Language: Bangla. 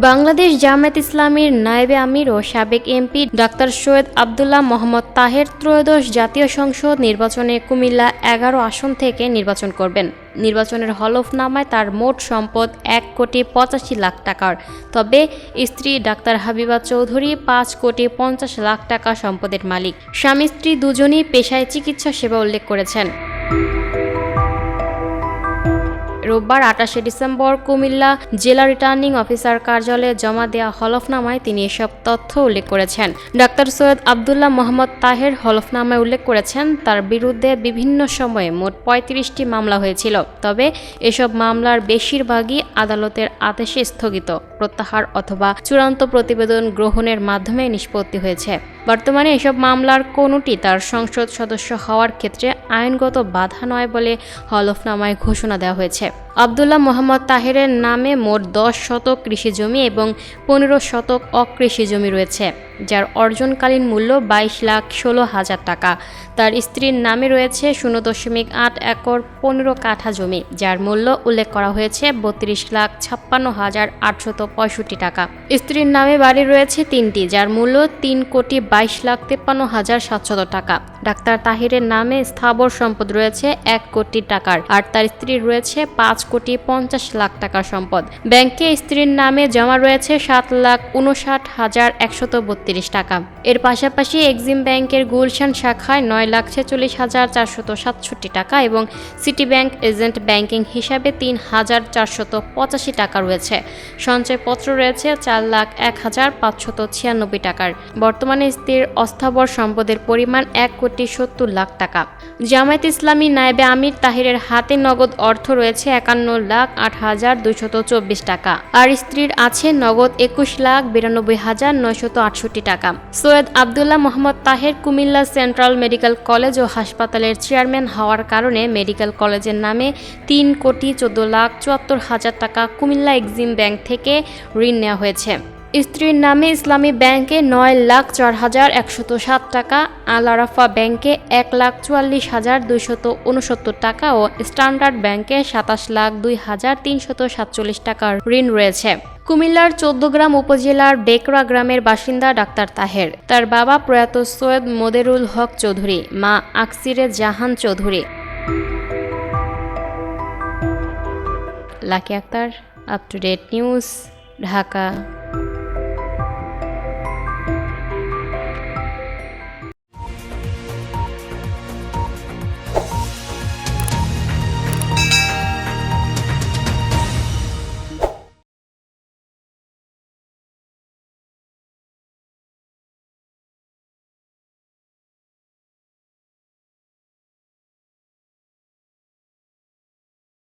বাংলাদেশ জামায়াত ইসলামীর নায়েবে আমির ও সাবেক এমপি ডাক্তার সৈয়দ আব্দুল্লাহ মোহাম্মদ তাহের ত্রয়োদশ জাতীয় সংসদ নির্বাচনে কুমিল্লা ১১ আসন থেকে নির্বাচন করবেন। নির্বাচনের হলফনামায় তার মোট সম্পদ ১,৮৫,০০,০০০ টাকার। তবে স্ত্রী ডাক্তার হাবিবা চৌধুরী ৫,৫০,০০,০০০ টাকা সম্পদের মালিক। স্বামী স্ত্রী দুজনই পেশায় চিকিৎসা সেবা উল্লেখ করেছেন। রোববার ২৮ ডিসেম্বর কুমিল্লা জেলা রিটার্নিং অফিসার কার্যালয়ে জমা দেওয়া হলফনামায় তিনি এসব তথ্য উল্লেখ করেছেন। ডাক্তার সৈয়দ আব্দুল্লাহ মোহাম্মদ তাহের হলফনামায় উল্লেখ করেছেন, তার বিরুদ্ধে বিভিন্ন সময়ে মোট ৩৫টি মামলা হয়েছিল। তবে এসব মামলার বেশিরভাগই আদালতের আদেশে স্থগিত, প্রত্যাহার অথবা চূড়ান্ত প্রতিবেদন গ্রহণের মাধ্যমে নিষ্পত্তি হয়েছে। বর্তমানে এসব মামলার কোনোটি তার সংসদ সদস্য হওয়ার ক্ষেত্রে আইনগত বাধা নয় বলে হলফনামায় ঘোষণা দেওয়া হয়েছে। আব্দুল্লাহ মোহাম্মদ তাহেরের নামে মোট ১০ শতক কৃষি জমি এবং ১৫ শতক অকৃষি জমি রয়েছে, যার অর্জনকালীন মূল্য ২২,১৬,০০০ টাকা। তার স্ত্রীর নামে রয়েছে ০.৮ একর ১৫ কাঠা জমি, যার মূল্য উল্লেখ করা হয়েছে ৩২,৫৬,৮৬৫ টাকা। স্ত্রীর নামে বাড়ি রয়েছে ৩টি, যার মূল্য ৩,২২,৫৩,৭০০ টাকা। ডাক্তার তাহিরের নামে স্থাবর সম্পদ রয়েছে ১ কোটি টাকার, আর তার স্ত্রীর রয়েছে ৫,৫০,০০,০০০ টাকার সম্পদ। ব্যাংকে স্ত্রীর নামে জমা রয়েছে ৭,৫৯,১৩২ টাকা। এর পাশাপাশি এক্সিম ব্যাংকের গুলশান শাখায় ৯,৪৬,৪৬৭ টাকা এবং সিটি ব্যাংক এজেন্ট ব্যাংকিং হিসাবে ৩,৪৮৫ টাকা রয়েছে। সঞ্চয়পত্র রয়েছে ৪,০১,৫৯৬ টাকার। বর্তমানে স্ত্রীর অস্থাবর সম্পদের পরিমাণ ১,৭০,০০,০০০ টাকা। জামায়াত ইসলামী নায়েবে আমির তাহিরের হাতে নগদ অর্থ রয়েছে ৫১,০৮,২২৪ টাকা, আর স্ত্রীর আছে নগদ ২১,৯২,৯৬৮ টাকা। Syed Abdullah Mohammad Taher Comilla central medical college ও হাসপাতালের চেয়ারম্যান হওয়ার কারণে মেডিকেল কলেজের নামে ৩,১৪,৭৪,০০০ টাকা কুমিল্লা এক্সিম ব্যাংক থেকে ঋণ নেওয়া হয়েছে। স্ত্রীর নামে ইসলামী ব্যাংকে ৯,০৪,১০৭ টাকা, আল আরাফা ব্যাংকে ১,৪৪,২৬৯ টাকা ও স্ট্যান্ডার্ড ব্যাংকে ২৭,০২,৩৪৭ টাকার ঋণ রয়েছে। কুমিল্লার ১৪গ্রাম উপজেলার বেকরা গ্রামের বাসিন্দা ডাক্তার তাহের। তার বাবা প্রয়াত সৈয়দ মোদেরুল হক চৌধুরী, মা Aksire Jahan Chowdhury. Lucky Akter, up to date news, Dhaka.